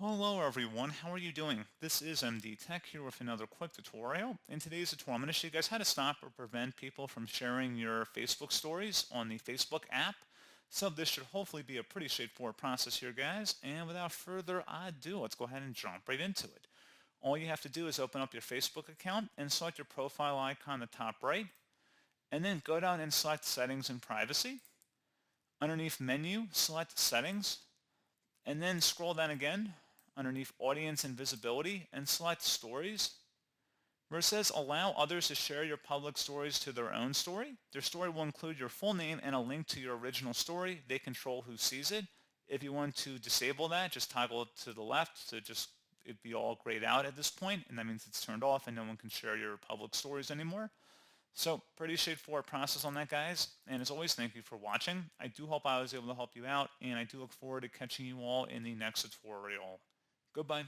Hello everyone, how are you doing? This is MD Tech here with another quick tutorial. In today's tutorial, I'm going to show you guys how to stop or prevent people from sharing your Facebook stories on the Facebook app. So this should hopefully be a pretty straightforward process here, guys. And without further ado, let's go ahead and jump right into it. All you have to do is open up your Facebook account and select your profile icon on the top right, and then go down and select Settings and Privacy. Underneath Menu, select Settings, and then scroll down again underneath Audience and Visibility and select Stories. Where it says allow others to share your public stories to their own story, their story will include your full name and a link to your original story. They control who sees it. If you want to disable that, just toggle it to the left to just it'd be all grayed out at this point, and that means it's turned off and no one can share your public stories anymore. So pretty straightforward process on that, guys. And as always, thank you for watching. I do hope I was able to help you out, and I do look forward to catching you all in the next tutorial. Goodbye.